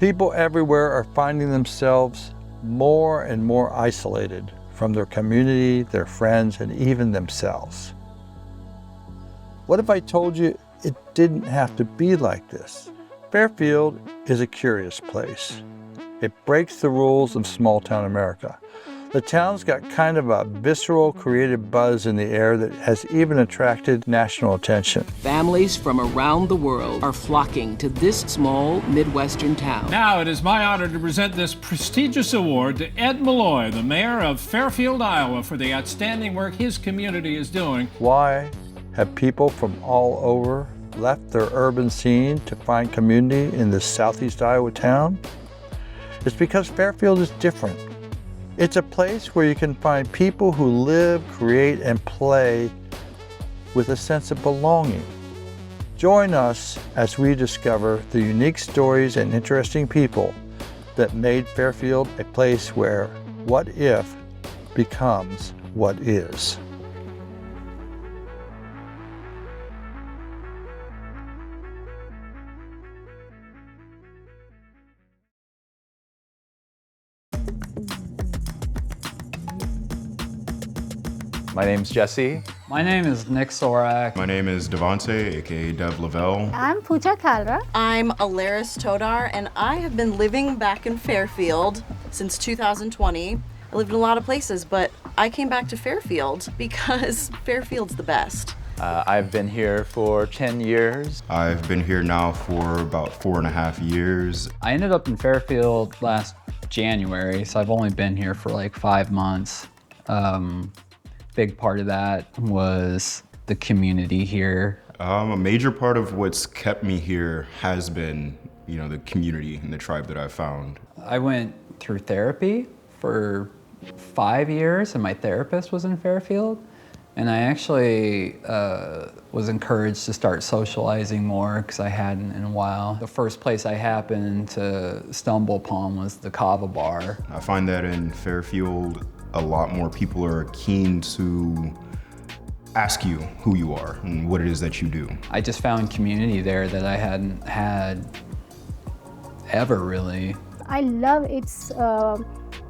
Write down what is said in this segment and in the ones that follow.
People everywhere are finding themselves more and more isolated from their community, their friends, and even themselves. What if I told you it didn't have to be like this? Fairfield is a curious place. It breaks the rules of small-town America. The town's got kind of a visceral, creative buzz in the air that has even attracted national attention. Families from around the world are flocking to this small Midwestern town. Now it is my honor to present this prestigious award to Ed Malloy, the mayor of Fairfield, Iowa, for the outstanding work his community is doing. Why have people from all over left their urban scene to find community in this southeast Iowa town? It's because Fairfield is different. It's a place where you can find people who live, create, and play with a sense of belonging. Join us as we discover the unique stories and interesting people that made Fairfield a place where what if becomes what is. My name's Jesse. My name is Nick Sorak. My name is Devonte, aka Dev Lavelle. I'm Pooja Kalra. I'm Alaris Todar, and I have been living back in Fairfield since 2020. I lived in a lot of places, but I came back to Fairfield because Fairfield's the best. I've been here for 10 years. I've been here now for about 4.5 years. I ended up in Fairfield last January, so I've only been here for like 5 months. Big part of that was the community here. A major part of what's kept me here has been, the community and the tribe that I've found. I went through therapy for 5 years, and my therapist was in Fairfield. And I actually was encouraged to start socializing more because I hadn't in a while. The first place I happened to stumble upon was the Kava bar. I find that in Fairfield, a lot more people are keen to ask you who you are and what it is that you do. I just found community there that I hadn't had ever really. I love its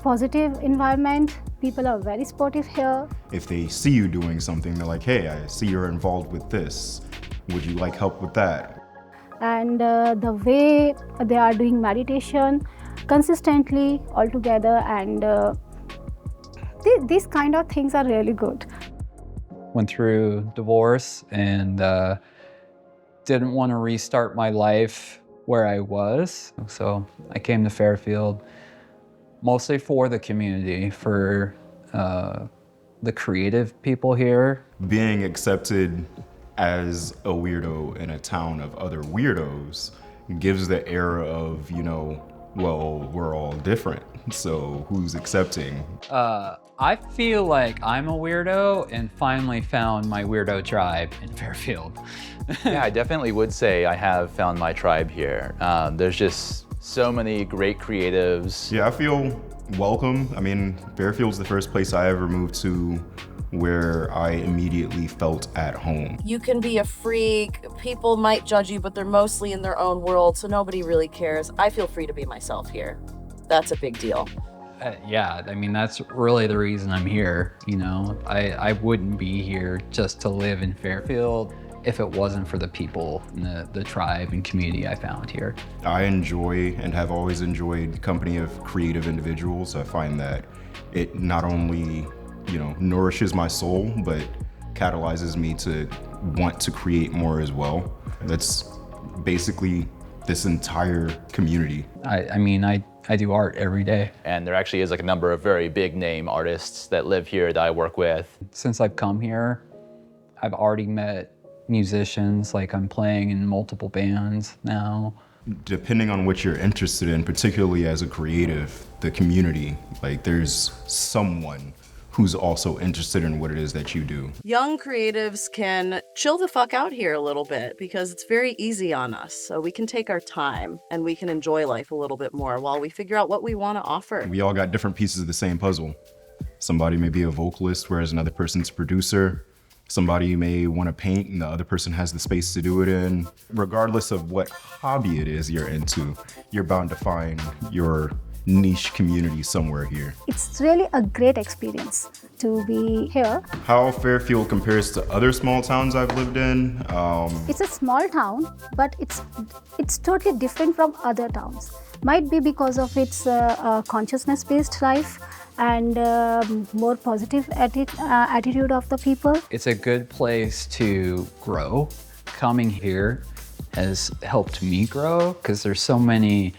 positive environment. People are very supportive here. If they see you doing something, they're like, hey, I see you're involved with this. Would you like help with that? And the way they are doing meditation consistently all together, and these kind of things are really good. Went through divorce and didn't want to restart my life where I was. So I came to Fairfield mostly for the community, for the creative people here. Being accepted as a weirdo in a town of other weirdos gives the air of, well, we're all different, so who's accepting? I feel like I'm a weirdo and finally found my weirdo tribe in Fairfield. Yeah, I definitely would say I have found my tribe here. There's just so many great creatives. Yeah, I feel welcome. I mean, Fairfield's the first place I ever moved to where I immediately felt at home. You can be a freak, people might judge you, but they're mostly in their own world, so nobody really cares. I feel free to be myself here. That's a big deal. Yeah, I mean, that's really the reason I'm here, I wouldn't be here just to live in Fairfield if it wasn't for the people and the tribe and community I found here. I enjoy and have always enjoyed the company of creative individuals. I find that it not only, nourishes my soul, but catalyzes me to want to create more as well. That's basically this entire community. I do art every day. And there actually is a number of very big name artists that live here that I work with. Since I've come here, I've already met musicians, like I'm playing in multiple bands now. Depending on what you're interested in, particularly as a creative, the community, there's someone who's also interested in what it is that you do. Young creatives can chill the fuck out here a little bit because it's very easy on us. So we can take our time and we can enjoy life a little bit more while we figure out what we want to offer. We all got different pieces of the same puzzle. Somebody may be a vocalist, whereas another person's a producer. Somebody may want to paint and the other person has the space to do it in. Regardless of what hobby it is you're into, you're bound to find your niche community somewhere here. It's really a great experience to be here. How Fairfield compares to other small towns I've lived in? It's a small town, but it's totally different from other towns. Might be because of its consciousness-based life and more positive attitude of the people. It's a good place to grow. Coming here has helped me grow because there's so many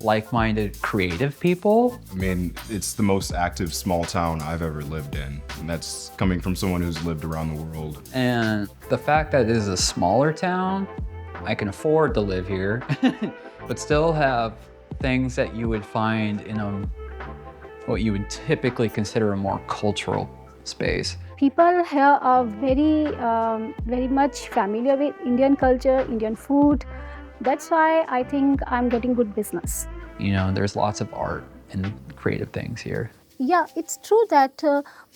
like-minded creative people. I mean, it's the most active small town I've ever lived in. And that's coming from someone who's lived around the world. And the fact that it is a smaller town, I can afford to live here, but still have things that you would find in what you would typically consider a more cultural space. People here are very much familiar with Indian culture, Indian food. That's why I think I'm getting good business. You know, there's lots of art and creative things here. Yeah, it's true that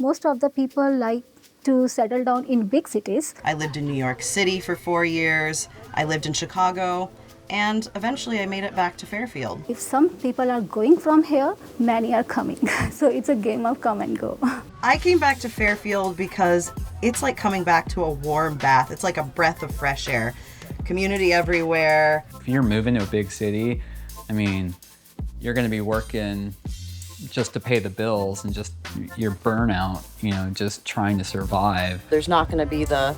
most of the people like to settle down in big cities. I lived in New York City for 4 years. I lived in Chicago. And eventually I made it back to Fairfield. If some people are going from here, many are coming. So it's a game of come and go. I came back to Fairfield because it's like coming back to a warm bath. It's like a breath of fresh air. Community everywhere. If you're moving to a big city, I mean, you're going to be working just to pay the bills and just your burnout, you know, just trying to survive. There's not going to be the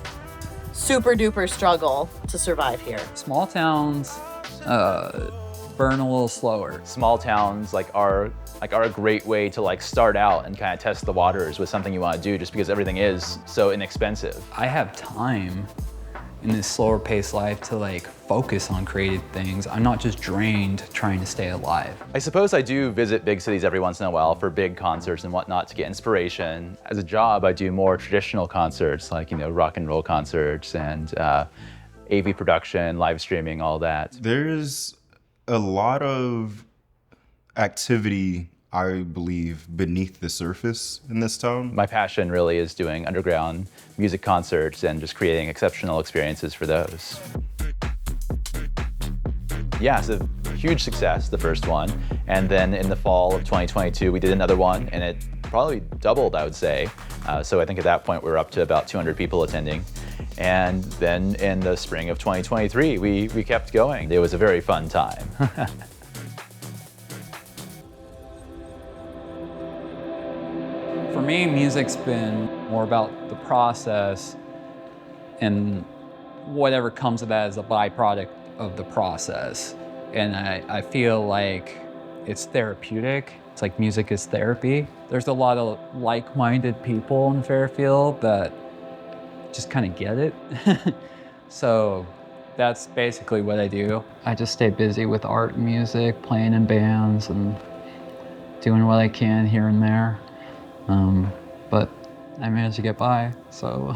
super duper struggle to survive here. Small towns burn a little slower. Small towns are a great way to start out and kind of test the waters with something you want to do, just because everything is so inexpensive. I have time in this slower paced life to focus on creative things. I'm not just drained trying to stay alive. I suppose I do visit big cities every once in a while for big concerts and whatnot to get inspiration. As a job, I do more traditional concerts, like, rock and roll concerts and AV production, live streaming, all that. There's a lot of activity, I believe, beneath the surface in this town. My passion really is doing underground music concerts and just creating exceptional experiences for those. Yeah, it's a huge success, the first one. And then in the fall of 2022, we did another one, and it probably doubled, I would say. So I think at that point, we were up to about 200 people attending. And then in the spring of 2023, we kept going. It was a very fun time. For me, music's been more about the process, and whatever comes of that is a byproduct of the process. And I feel like it's therapeutic. It's like music is therapy. There's a lot of like-minded people in Fairfield that just kind of get it. So that's basically what I do. I just stay busy with art and music, playing in bands and doing what I can here and there. But I managed to get by, so.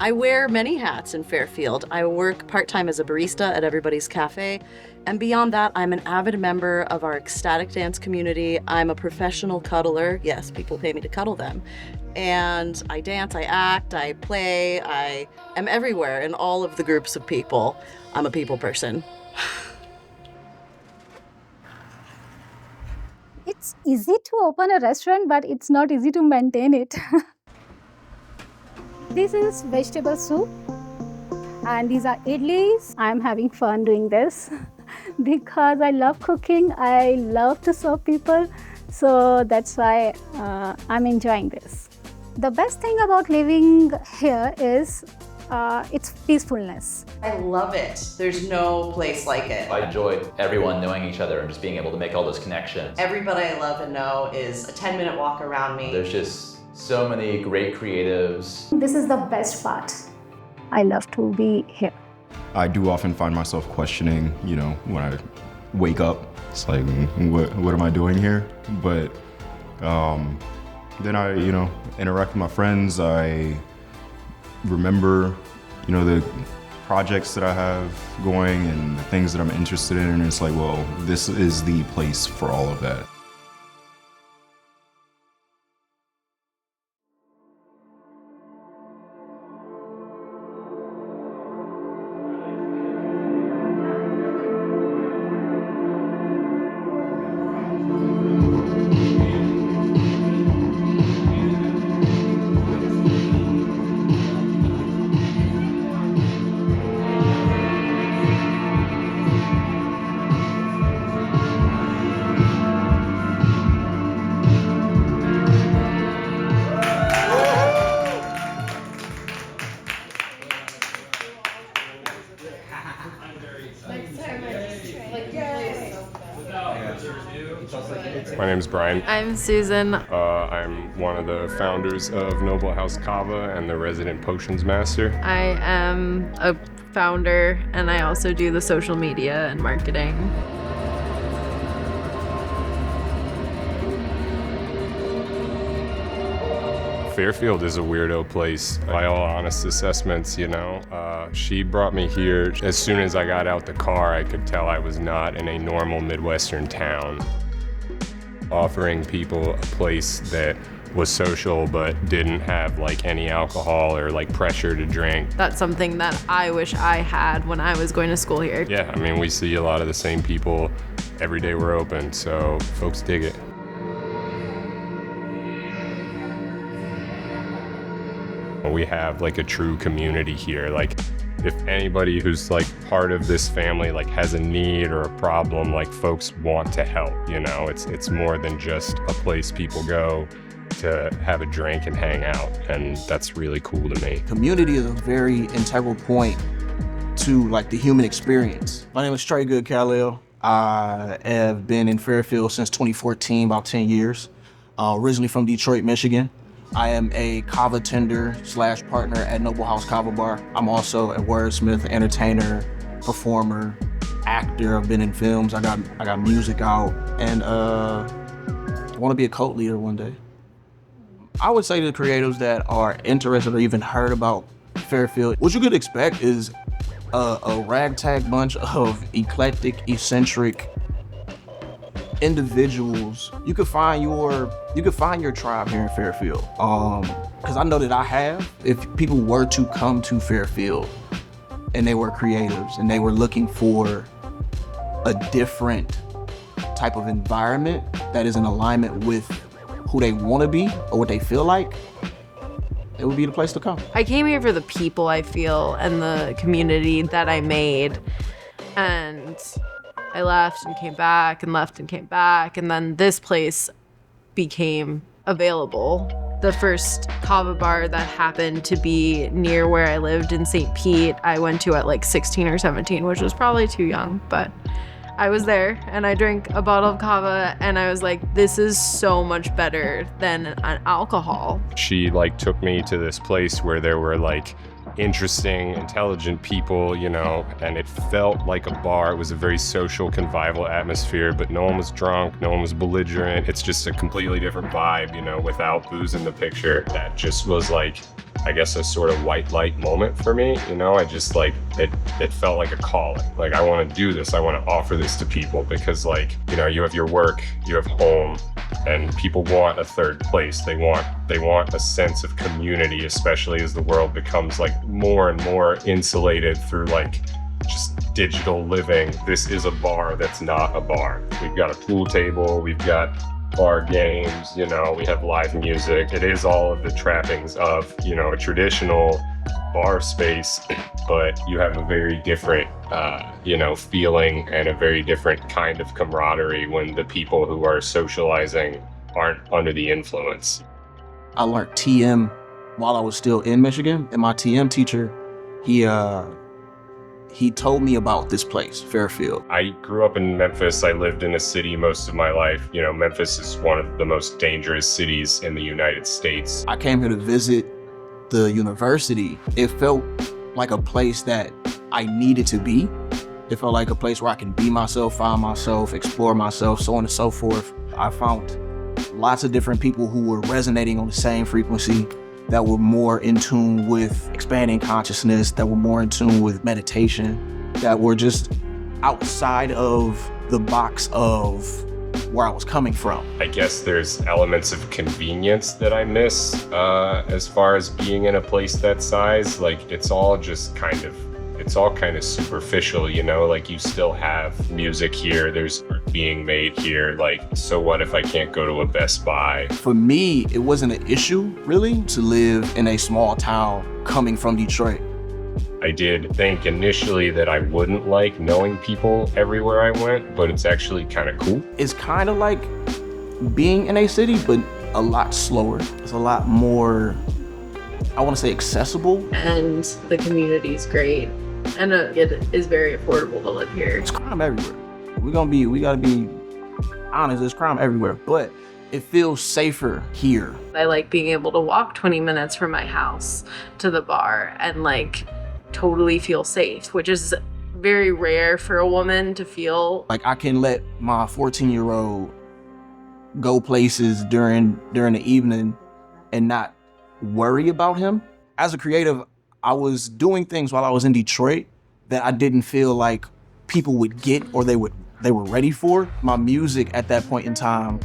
I wear many hats in Fairfield. I work part-time as a barista at Everybody's Cafe. And beyond that, I'm an avid member of our ecstatic dance community. I'm a professional cuddler. Yes, people pay me to cuddle them. And I dance, I act, I play, I am everywhere in all of the groups of people. I'm a people person. It's easy to open a restaurant, but it's not easy to maintain it. This is vegetable soup, and these are idlis. I'm having fun doing this because I love cooking. I love to serve people, so that's why I'm enjoying this. The best thing about living here is its peacefulness. I love it. There's no place like it. I enjoyed everyone knowing each other and just being able to make all those connections. Everybody I love and know is a 10-minute walk around me. There's just so many great creatives. This is the best part. I love to be here. I do often find myself questioning, when I wake up, it's like, what am I doing here? But then I, interact with my friends. I remember the projects that I have going and the things that I'm interested in, and it's like, well, this is the place for all of that. My name's Brian. I'm Susan. I'm one of the founders of Noble House Kava and the resident potions master. I am a founder, and I also do the social media and marketing. Fairfield is a weirdo place, by all honest assessments, She brought me here. As soon as I got out the car, I could tell I was not in a normal Midwestern town. Offering people a place that was social but didn't have any alcohol or pressure to drink. That's something that I wish I had when I was going to school here. Yeah, I mean, we see a lot of the same people every day we're open, so folks dig it. We have a true community here. If anybody who's part of this family has a need or a problem, folks want to help, It's more than just a place people go to have a drink and hang out, and that's really cool to me. Community is a very integral point to the human experience. My name is Trey Good Khalil. I have been in Fairfield since 2014, about 10 years. Originally from Detroit, Michigan. I am a Kava tender / partner at Noble House Kava Bar. I'm also a wordsmith, entertainer, performer, actor. I've been in films. I got music out, and I want to be a cult leader one day. I would say to the creatives that are interested or even heard about Fairfield, what you could expect is a ragtag bunch of eclectic, eccentric individuals. You could find your tribe here in Fairfield. Because I know that I have. If people were to come to Fairfield and they were creatives and they were looking for a different type of environment that is in alignment with who they want to be or what they feel like, it would be the place to come. I came here for the people I feel and the community that I made, and I left and came back and left and came back, and then this place became available. The first Kava bar that happened to be near where I lived in St. Pete, I went to at 16 or 17, which was probably too young, but I was there and I drank a bottle of Kava and I was like, this is so much better than an alcohol. She took me to this place where there were interesting, intelligent people, and it felt like a bar. It was a very social, convivial atmosphere, but no one was drunk, no one was belligerent. It's just a completely different vibe, without booze in the picture. That just was I guess a sort of white light moment for me, I just it felt like a calling. I want to do this, I want to offer this to people because you have your work, you have home, and people want a third place. They want a sense of community, especially as the world becomes more and more insulated through just digital living. This is a bar that's not a bar. We've got a pool table, we've got bar games, we have live music. It is all of the trappings of, a traditional bar space, but you have a very different, feeling and a very different kind of camaraderie when the people who are socializing aren't under the influence. I learned TM while I was still in Michigan, and my TM teacher, he told me about this place, Fairfield. I grew up in Memphis. I lived in a city most of my life. Memphis is one of the most dangerous cities in the United States. I came here to visit the university. It felt like a place that I needed to be. It felt like a place where I can be myself, find myself, explore myself, so on and so forth. I found lots of different people who were resonating on the same frequency, that were more in tune with expanding consciousness, that were more in tune with meditation, that were just outside of the box of where I was coming from. I guess there's elements of convenience that I miss as far as being in a place that size. Like it's all kind of superficial, you know, like you still have music here, there's art being made here. Like, so what if I can't go to a Best Buy? For me, it wasn't an issue really to live in a small town coming from Detroit. I did think initially that I wouldn't like knowing people everywhere I went, but it's actually kind of cool. It's kind of like being in a city, but a lot slower. It's a lot more, I want to say, accessible. And the community's great. And it is very affordable to live here. It's crime everywhere. We gotta be honest, there's crime everywhere, but it feels safer here. I like being able to walk 20 minutes from my house to the bar and like totally feel safe, which is very rare for a woman to feel. Like I can let my 14-year-old go places during the evening and not worry about him. As a creative, I was doing things while I was in Detroit that I didn't feel like people would get or they were ready for. My music at that point in time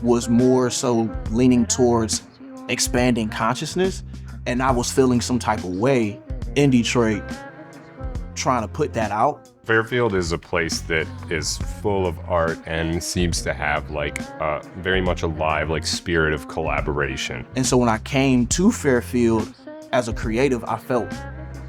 was more so leaning towards expanding consciousness, and I was feeling some type of way in Detroit trying to put that out. Fairfield is a place that is full of art and seems to have like very much alive like spirit of collaboration. And so when I came to Fairfield as a creative, I felt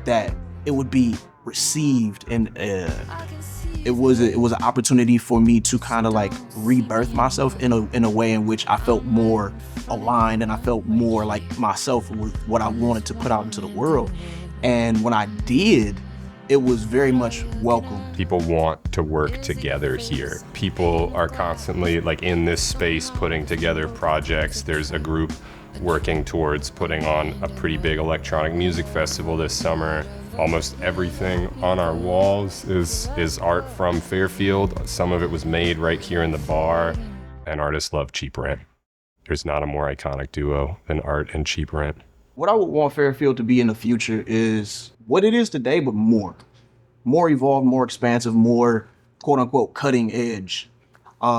that it would be received, and it was an opportunity for me to kind of like rebirth myself in a way in which I felt more aligned and I felt more like myself with what I wanted to put out into the world. And when I did, it was very much welcome. People want to work together here. People are constantly like in this space putting together projects. There's a group working towards putting on a pretty big electronic music festival this summer. Almost everything on our walls is art from Fairfield. Some of it was made right here in the bar, and artists love cheap rent. There's not a more iconic duo than art and cheap rent. What I would want Fairfield to be in the future is what it is today, but more evolved, more expansive, more quote unquote cutting edge.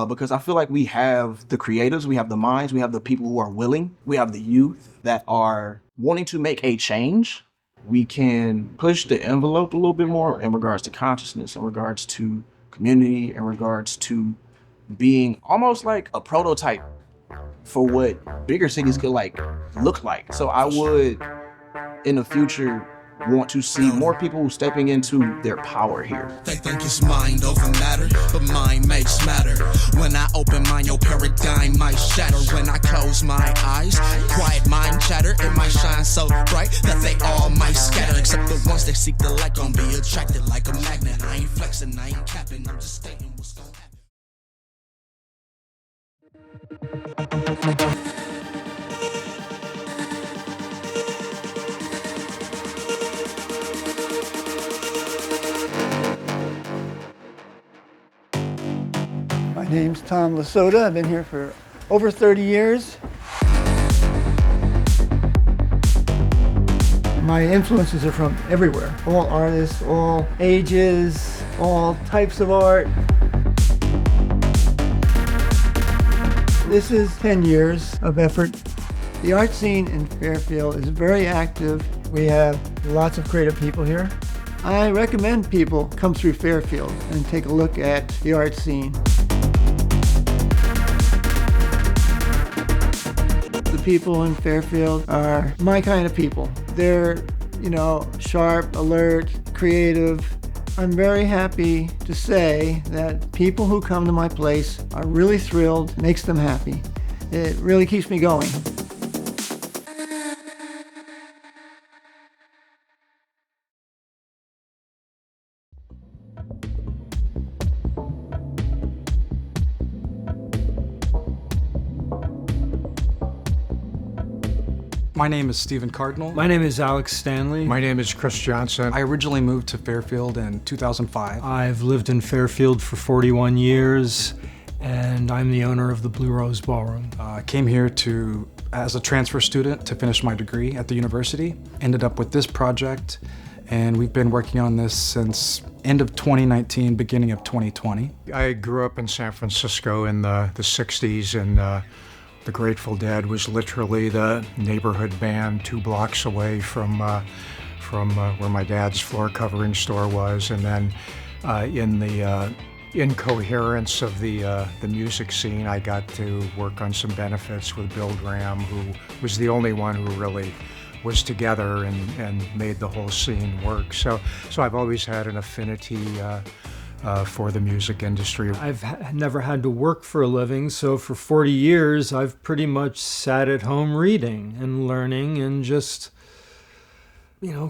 Because I feel like we have the creatives, we have the minds, we have the people who are willing, we have the youth that are wanting to make a change. We can push the envelope a little bit more in regards to consciousness, in regards to community, in regards to being almost like a prototype for what bigger cities could like look like. So I would, in the future, want to see more people stepping into their power here. They think it's mind over matter, but mind makes matter. When I open mine, your paradigm might shatter. When I close my eyes, quiet mind chatter. It might shine so bright that they all might scatter. Except the ones that seek the light gon' be attracted like a magnet. I ain't flexing, I ain't capping, I'm just stating what's gonna happen. My name's Tom Lasota. I've been here for over 30 years. My influences are from everywhere. All artists, all ages, all types of art. This is 10 years of effort. The art scene in Fairfield is very active. We have lots of creative people here. I recommend people come through Fairfield and take a look at the art scene. The people in Fairfield are my kind of people. They're, sharp, alert, creative. I'm very happy to say that people who come to my place are really thrilled, makes them happy. It really keeps me going. My name is Stephen Cardinal. My name is Alex Stanley. My name is Chris Johnson. I originally moved to Fairfield in 2005. I've lived in Fairfield for 41 years, and I'm the owner of the Blue Rose Ballroom. I came here to as a transfer student to finish my degree at the university. Ended up with this project, and we've been working on this since end of 2019, beginning of 2020. I grew up in San Francisco in the 60s, and the Grateful Dead was literally the neighborhood band 2 blocks away from where my dad's floor covering store was. And then in the incoherence of the music scene, I got to work on some benefits with Bill Graham, who was the only one who really was together and made the whole scene work. So I've always had an affinity for the music industry. I've never had to work for a living, so for 40 years I've pretty much sat at home reading and learning and just,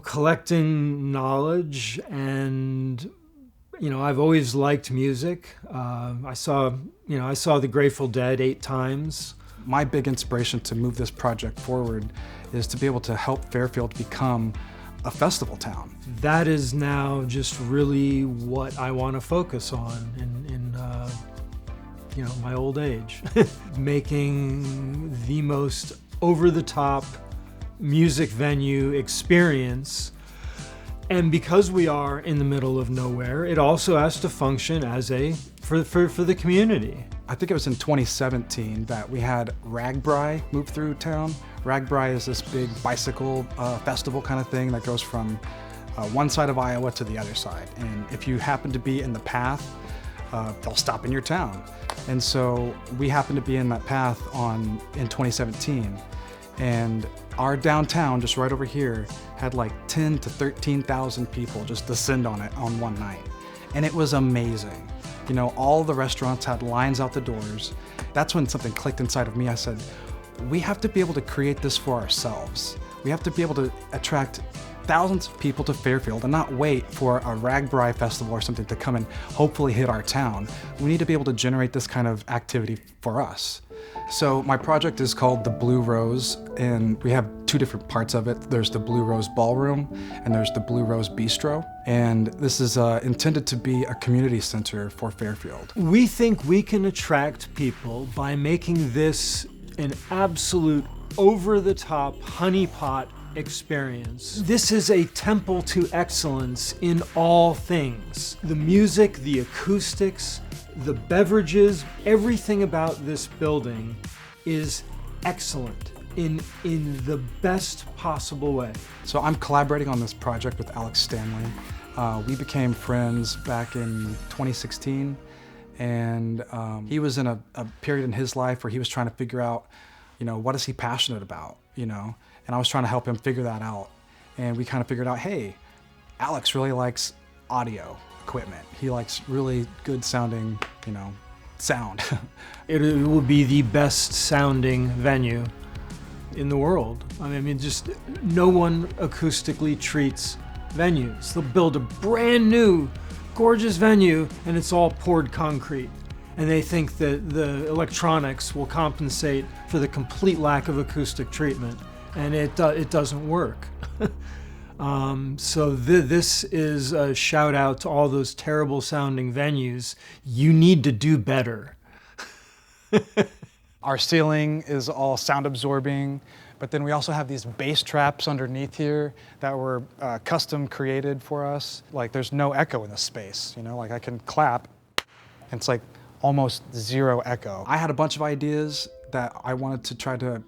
collecting knowledge. And I've always liked music. I saw the Grateful Dead 8 times. My big inspiration to move this project forward is to be able to help Fairfield become a festival town. That is now just really what I want to focus on in my old age. Making the most over-the-top music venue experience. And because we are in the middle of nowhere, it also has to function as for the community. I think it was in 2017 that we had Ragbri move through town. Ragbri is this big bicycle festival kind of thing that goes from one side of Iowa to the other side. And if you happen to be in the path, they'll stop in your town. And so we happened to be in that path in 2017. And our downtown, just right over here, had like 10 to 13,000 people just descend on it on one night. And it was amazing. All the restaurants had lines out the doors. That's when something clicked inside of me. I said, we have to be able to create this for ourselves. We have to be able to attract thousands of people to Fairfield and not wait for a Ragbri festival or something to come and hopefully hit our town. We need to be able to generate this kind of activity for us. So my project is called the Blue Rose, and we have 2 different parts of it. There's the Blue Rose Ballroom, and there's the Blue Rose Bistro. And this is intended to be a community center for Fairfield. We think we can attract people by making this an absolute over-the-top honeypot experience. This is a temple to excellence in all things. The music, the acoustics, the beverages, everything about this building is excellent in the best possible way. So I'm collaborating on this project with Alex Stanley. We became friends back in 2016, and he was in a period in his life where he was trying to figure out, what is he passionate about, and I was trying to help him figure that out. And we kind of figured out, hey, Alex really likes audio equipment. He likes really good sounding, sound. It will be the best sounding venue in the world. I mean, just no one acoustically treats venues. They'll build a brand new, gorgeous venue and it's all poured concrete. And they think that the electronics will compensate for the complete lack of acoustic treatment. And it doesn't work. So this is a shout out to all those terrible sounding venues. You need to do better. Our ceiling is all sound absorbing, but then we also have these bass traps underneath here that were custom created for us. Like there's no echo in this space, like I can clap and it's like almost 0 echo. I had a bunch of ideas that I wanted to try to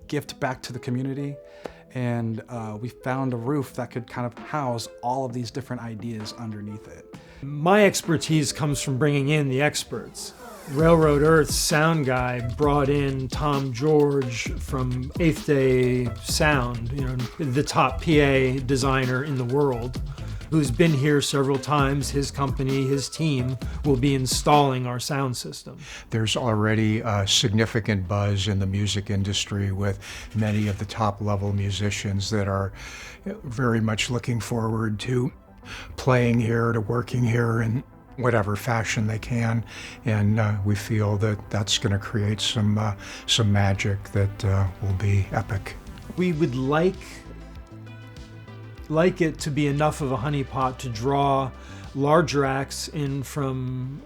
gift back to the community, and we found a roof that could kind of house all of these different ideas underneath it. My expertise comes from bringing in the experts. Railroad Earth's sound guy brought in Tom George from 8th Day Sound, the top PA designer in the world, who's been here several times. His company, his team, will be installing our sound system. There's already a significant buzz in the music industry with many of the top-level musicians that are very much looking forward to playing here, to working here in whatever fashion they can, and we feel that that's going to create some magic that will be epic. We would like it to be enough of a honeypot to draw larger acts in from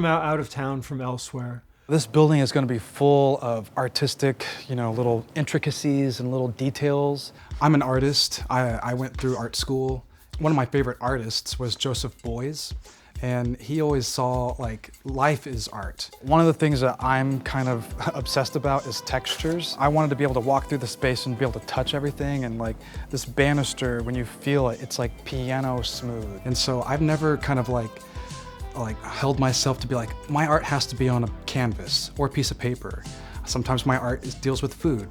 out of town, from elsewhere. This building is going to be full of artistic, little intricacies and little details. I'm an artist. I went through art school. One of my favorite artists was Joseph Beuys, and he always saw life is art. One of the things that I'm kind of obsessed about is textures. I wanted to be able to walk through the space and be able to touch everything, and this banister, when you feel it, it's like piano smooth. And so I've never kind of held myself to be my art has to be on a canvas or a piece of paper. Sometimes my art deals with food.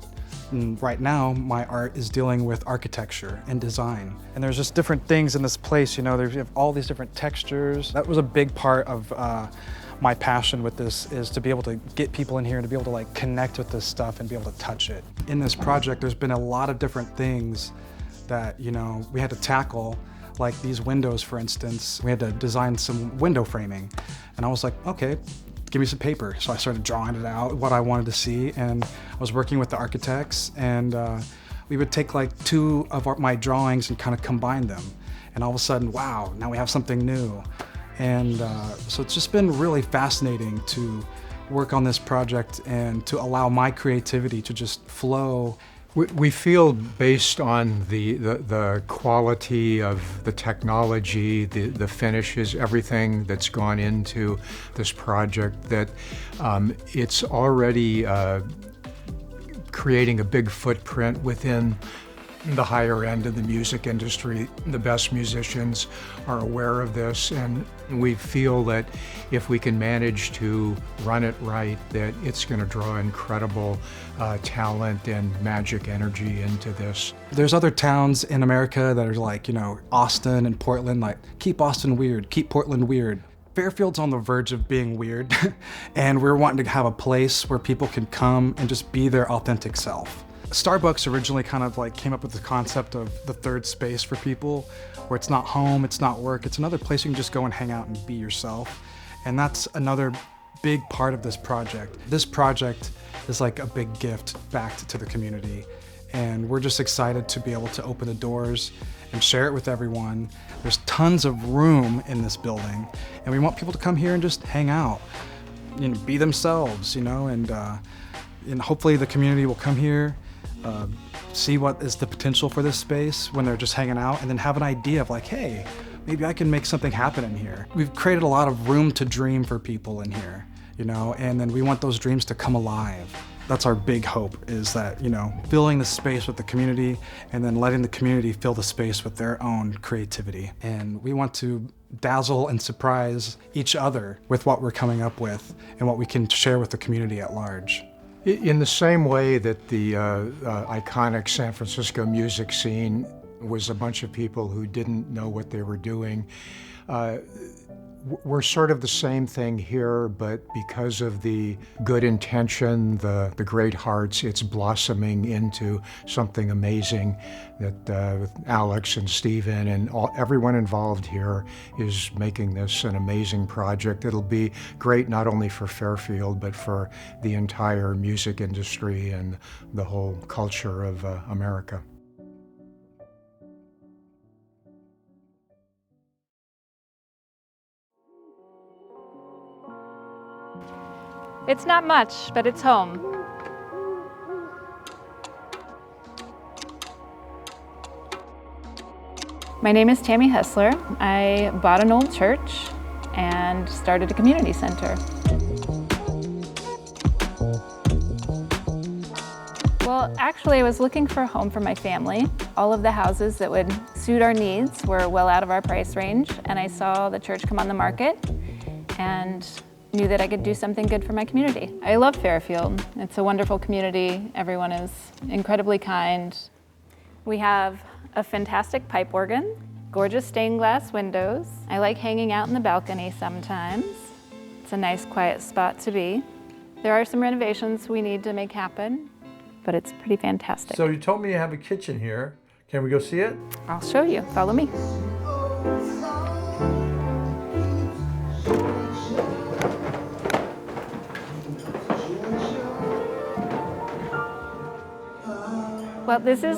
And right now, my art is dealing with architecture and design. And there's just different things in this place, you have all these different textures. That was a big part of my passion with this, is to be able to get people in here and to be able to connect with this stuff and be able to touch it. In this project, there's been a lot of different things that, we had to tackle. Like these windows, for instance, we had to design some window framing. And I was like, okay, give me some paper. So I started drawing it out, what I wanted to see, and I was working with the architects, and we would take two of my drawings and kind of combine them. And all of a sudden, wow, now we have something new. And so it's just been really fascinating to work on this project and to allow my creativity to just flow. We feel, based on the quality of the technology, the finishes, everything that's gone into this project, that it's already creating a big footprint within the higher end of the music industry. The best musicians are aware of this, and we feel that if we can manage to run it right, that it's going to draw incredible talent and magic energy into this. There's other towns in America that are Austin and Portland, keep Austin weird, keep Portland weird. Fairfield's on the verge of being weird, and we're wanting to have a place where people can come and just be their authentic self. Starbucks originally kind of came up with the concept of the third space for people, where it's not home, it's not work, it's another place you can just go and hang out and be yourself. And that's another big part of this project. This project is a big gift back to the community. And we're just excited to be able to open the doors and share it with everyone. There's tons of room in this building, and we want people to come here and just hang out, be themselves, and hopefully the community will come here, see what is the potential for this space when they're just hanging out, and then have an idea of hey, maybe I can make something happen in here. We've created a lot of room to dream for people in here, and then we want those dreams to come alive. That's our big hope, is that, filling the space with the community and then letting the community fill the space with their own creativity. And we want to dazzle and surprise each other with what we're coming up with and what we can share with the community at large. In the same way that the iconic San Francisco music scene was a bunch of people who didn't know what they were doing, we're sort of the same thing here, but because of the good intention, the great hearts, it's blossoming into something amazing that with Alex and Steven and everyone involved here is making this an amazing project. It'll be great not only for Fairfield, but for the entire music industry and the whole culture of America. It's not much, but it's home. My name is Tammy Hessler. I bought an old church and started a community center. Well, actually, I was looking for a home for my family. All of the houses that would suit our needs were well out of our price range, and I saw the church come on the market and knew that I could do something good for my community. I love Fairfield. It's a wonderful community. Everyone is incredibly kind. We have a fantastic pipe organ, gorgeous stained glass windows. I like hanging out in the balcony sometimes. It's a nice quiet spot to be. There are some renovations we need to make happen, but it's pretty fantastic. So you told me you have a kitchen here. Can we go see it? I'll show you. Follow me. Well, this is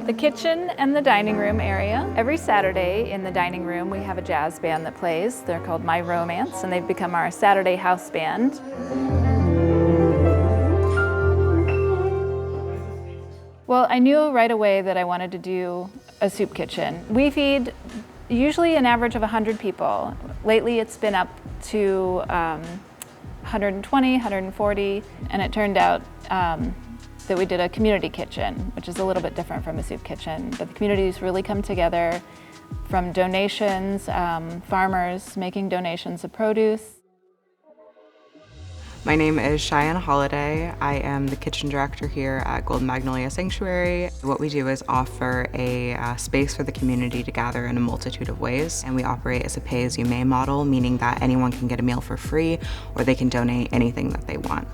the kitchen and the dining room area. Every Saturday in the dining room we have a jazz band that plays. They're called My Romance, and they've become our Saturday house band. Well, I knew right away that I wanted to do a soup kitchen. We feed usually an average of 100 people. Lately it's been up to 120, 140, and it turned out that we did a community kitchen, which is a little bit different from a soup kitchen. But the communities really come together from donations, farmers making donations of produce. My name is Cheyenne Holiday. I am the kitchen director here at Golden Magnolia Sanctuary. What we do is offer a space for the community to gather in a multitude of ways, and we operate as a pay-as-you-may model, meaning that anyone can get a meal for free or they can donate anything that they want.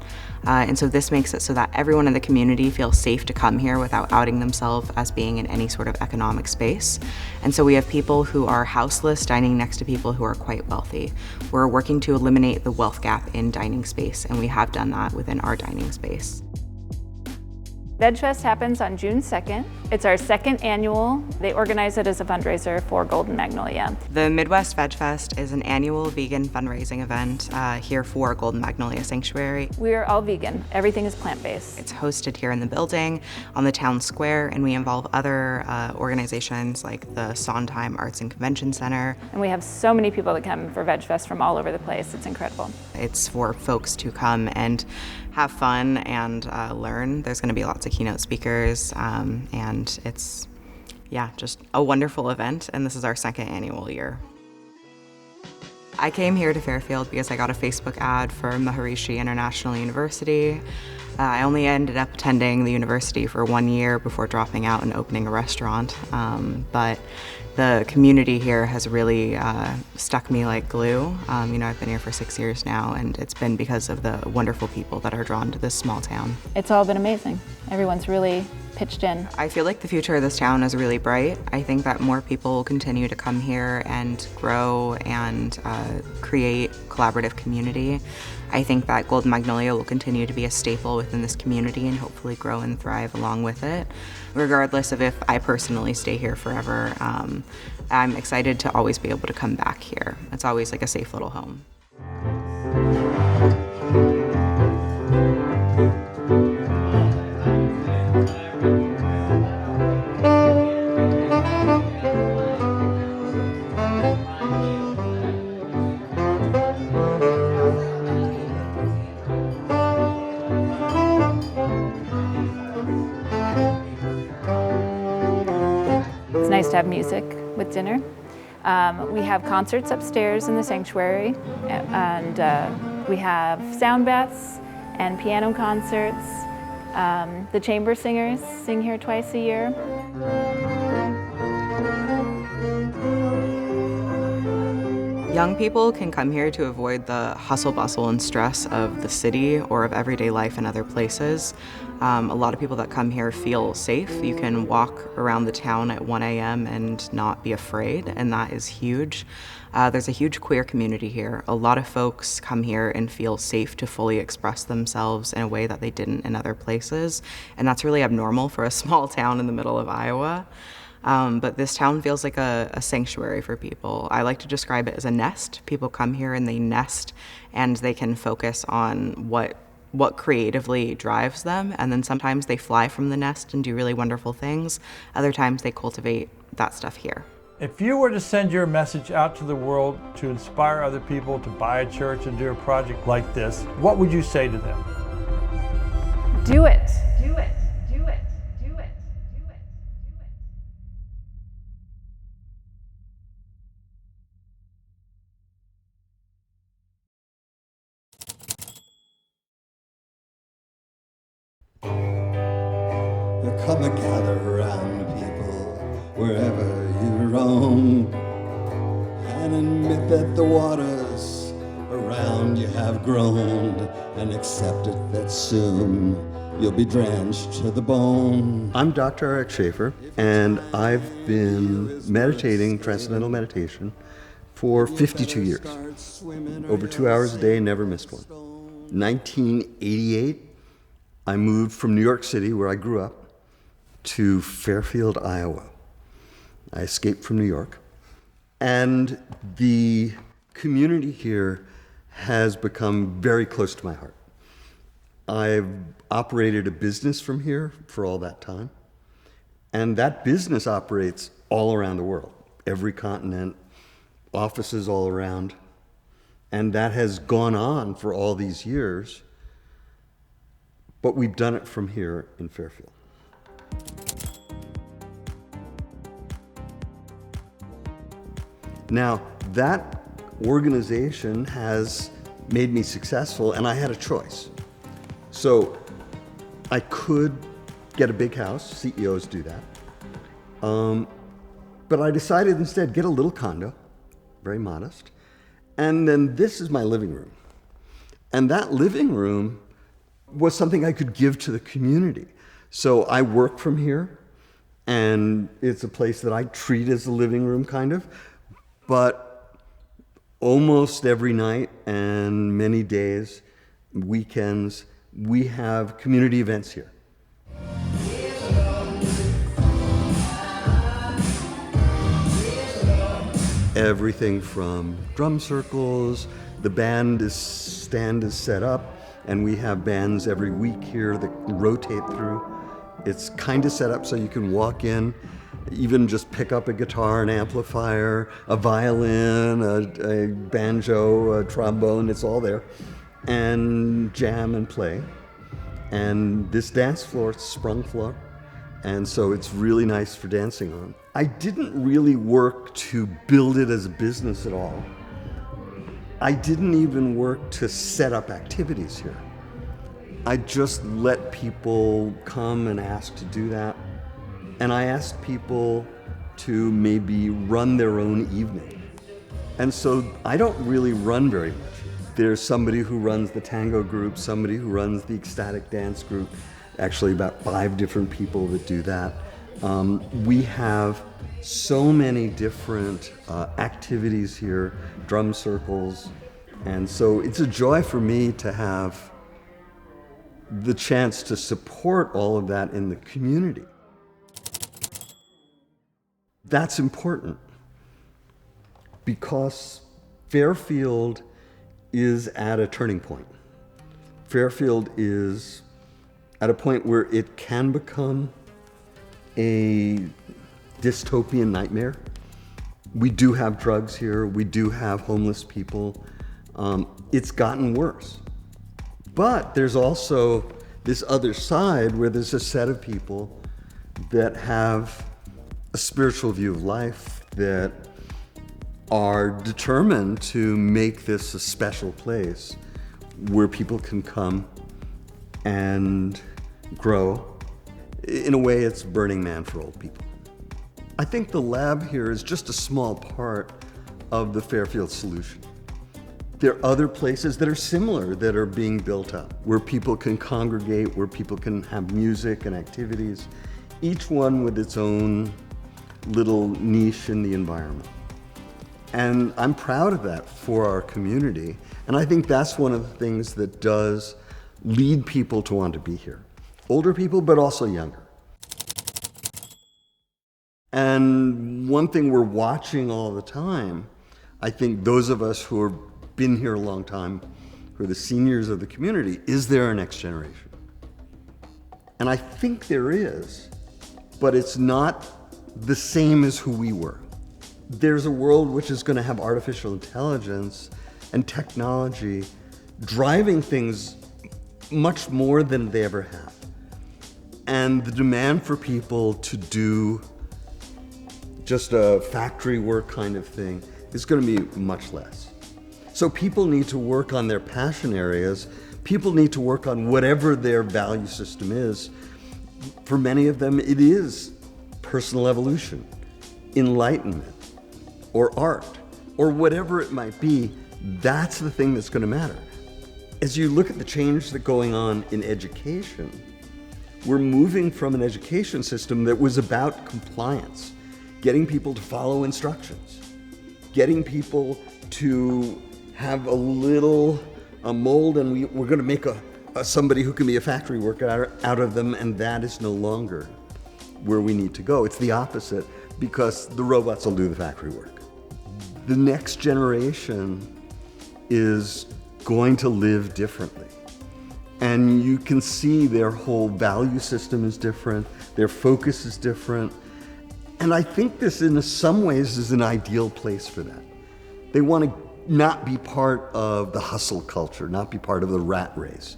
And so this makes it so that everyone in the community feels safe to come here without outing themselves as being in any sort of economic space. And so we have people who are houseless dining next to people who are quite wealthy. We're working to eliminate the wealth gap in dining space, and we have done that within our dining space. VegFest happens on June 2nd. It's our second annual. They organize it as a fundraiser for Golden Magnolia. The Midwest Veg Fest is an annual vegan fundraising event here for Golden Magnolia Sanctuary. We are all vegan. Everything is plant-based. It's hosted here in the building on the town square, and we involve other organizations like the Sondheim Arts and Convention Center. And we have so many people that come for VegFest from all over the place. It's incredible. It's for folks to come and have fun and learn. There's going to be lots of keynote speakers, and it's, yeah, just a wonderful event, and this is our second annual year. I came here to Fairfield because I got a Facebook ad for Maharishi International University. I only ended up attending the university for 1 year before dropping out and opening a restaurant, but the community here has really stuck me like glue. You know, I've been here for 6 years now, and it's been because of the wonderful people that are drawn to this small town. It's all been amazing. Everyone's really pitched in. I feel like the future of this town is really bright. I think that more people will continue to come here and grow and create collaborative community. I think that Golden Magnolia will continue to be a staple within this community and hopefully grow and thrive along with it. Regardless of if I personally stay here forever, I'm excited to always be able to come back here. It's always like a safe little home. It's nice to have music with dinner. We have concerts upstairs in the sanctuary, and we have sound baths and piano concerts. The chamber singers sing here twice a year. Young people can come here to avoid the hustle, bustle, and stress of the city or of everyday life in other places. A lot of people that come here feel safe. You can walk around the town at 1 a.m. and not be afraid, and that is huge. There's a huge queer community here. A lot of folks come here and feel safe to fully express themselves in a way that they didn't in other places, and that's really abnormal for a small town in the middle of Iowa. But this town feels like a sanctuary for people. I like to describe it as a nest. People come here and they nest, and they can focus on what creatively drives them, and then sometimes they fly from the nest and do really wonderful things. Other times they cultivate that stuff here. If you were to send your message out to the world to inspire other people to buy a church and do a project like this, what would you say to them? Do it. Do it. Do it. Do it. Come and gather around, people, wherever you roam, and admit that the waters around you have groaned, and accept it that soon you'll be drenched to the bone. I'm Dr. Eric Schaefer, and I've been meditating, transcendental meditation, for 52 years. Over 2 hours a day, never missed one. 1988, I moved from New York City, where I grew up, to Fairfield, Iowa. I escaped from New York, and the community here has become very close to my heart. I've operated a business from here for all that time. And that business operates all around the world, every continent, offices all around. And that has gone on for all these years, but we've done it from here in Fairfield. Now, that organization has made me successful, and I had a choice. So I could get a big house, CEOs do that. But I decided instead, get a little condo, very modest, and then this is my living room. And that living room was something I could give to the community. So I work from here, and it's a place that I treat as a living room, kind of. But almost every night and many days, weekends, we have community events here. Everything from drum circles, the stand is set up, and we have bands every week here that rotate through. It's kind of set up so you can walk in, even just pick up a guitar, an amplifier, a violin, a banjo, a trombone, it's all there, and jam and play. And this dance floor, it's a sprung floor, and so it's really nice for dancing on. I didn't really work to build it as a business at all. I didn't even work to set up activities here. I just let people come and ask to do that. And I asked people to maybe run their own evening. And so I don't really run very much. There's somebody who runs the tango group, somebody who runs the ecstatic dance group, actually about 5 different people that do that. We have so many different activities here, drum circles, and so it's a joy for me to have the chance to support all of that in the community. That's important because Fairfield is at a turning point. Fairfield is at a point where it can become a dystopian nightmare. We do have drugs here, we do have homeless people. It's gotten worse. But there's also this other side where there's a set of people that have a spiritual view of life, that are determined to make this a special place where people can come and grow. In a way, it's Burning Man for old people. I think the lab here is just a small part of the Fairfield solution. There are other places that are similar that are being built up, where people can congregate, where people can have music and activities, each one with its own little niche in the environment. And I'm proud of that for our community. And I think that's one of the things that does lead people to want to be here. Older people, but also younger. And one thing we're watching all the time, I think those of us who have been here a long time, who are the seniors of the community, is there a next generation? And I think there is, but it's not the same as who we were. There's a world which is going to have artificial intelligence and technology driving things much more than they ever have. And the demand for people to do just a factory work kind of thing is going to be much less. So people need to work on their passion areas. People need to work on whatever their value system is. For many of them, it is personal evolution, enlightenment, or art, or whatever it might be. That's the thing that's going to matter. As you look at the change that's going on in education, we're moving from an education system that was about compliance, getting people to follow instructions, getting people to have a little mold, and we're going to make somebody who can be a factory worker out of them, and that is no longer where we need to go. It's the opposite, because the robots will do the factory work. The next generation is going to live differently. And you can see their whole value system is different. their focus is different. And I think this, in some ways, is an ideal place for that. They want to not be part of the hustle culture, not be part of the rat race.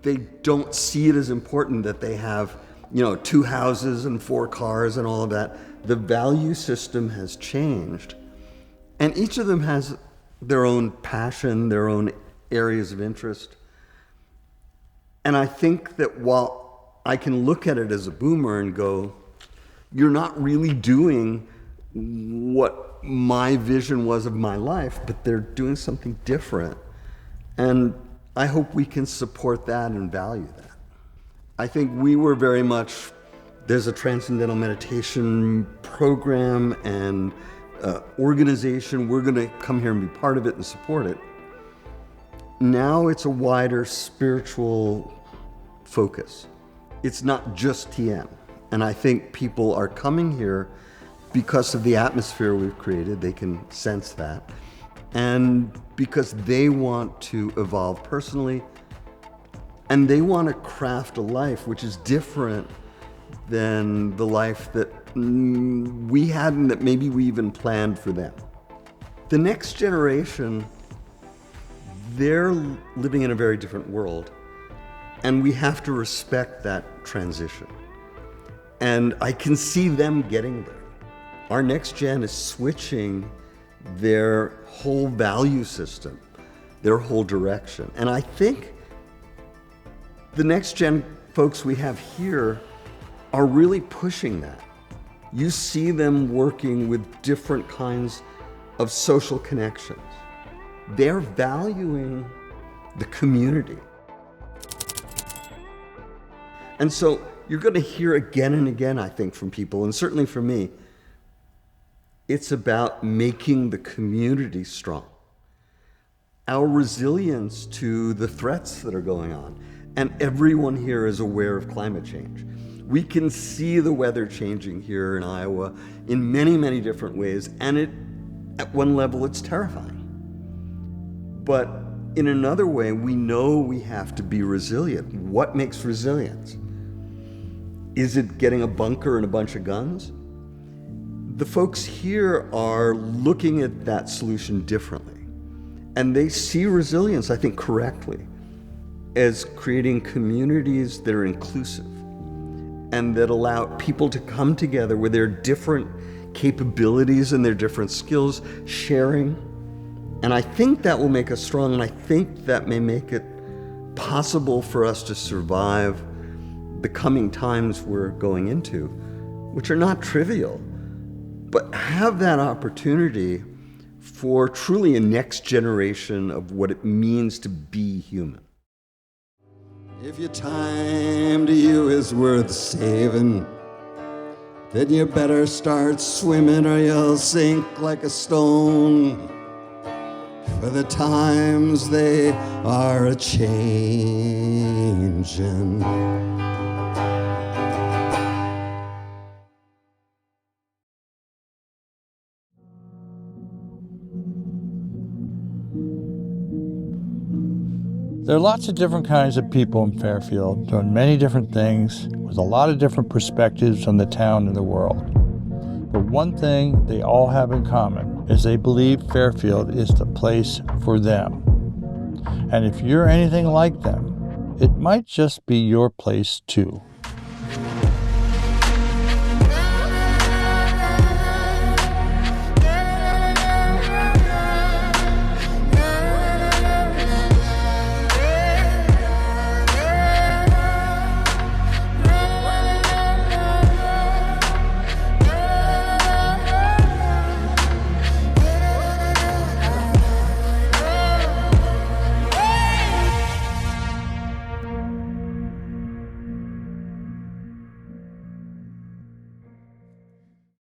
They don't see it as important that they have, 2 houses and 4 cars and all of that. The value system has changed. And each of them has their own passion, their own areas of interest. And I think that while I can look at it as a boomer and go, you're not really doing what my vision was of my life, but they're doing something different. And I hope we can support that and value that. I think we were very much, there's a transcendental meditation program and organization. We're going to come here and be part of it and support it. Now it's a wider spiritual focus. It's not just TM. And I think people are coming here because of the atmosphere we've created. They can sense that. And because they want to evolve personally, and they want to craft a life which is different than the life that we had and that maybe we even planned for them. The next generation, they're living in a very different world, and we have to respect that transition. And I can see them getting there. Our next gen is switching their whole value system, their whole direction. And I think the next gen folks we have here are really pushing that. You see them working with different kinds of social connections. They're valuing the community. And so you're going to hear again and again, I think, from people, and certainly from me, it's about making the community strong. Our resilience to the threats that are going on. And everyone here is aware of climate change. We can see the weather changing here in Iowa in many, many different ways, and at one level, it's terrifying. But in another way, we know we have to be resilient. What makes resilience? Is it getting a bunker and a bunch of guns? The folks here are looking at that solution differently. And they see resilience, I think, correctly, as creating communities that are inclusive and that allow people to come together with their different capabilities and their different skills, sharing. And I think that will make us strong, and I think that may make it possible for us to survive the coming times we're going into, which are not trivial, but have that opportunity for truly a next generation of what it means to be human. If your time to you is worth saving, then you better start swimming or you'll sink like a stone. For the times they are a-changin'. There are lots of different kinds of people in Fairfield doing many different things with a lot of different perspectives on the town and the world. But one thing they all have in common is they believe Fairfield is the place for them. And if you're anything like them, it might just be your place too.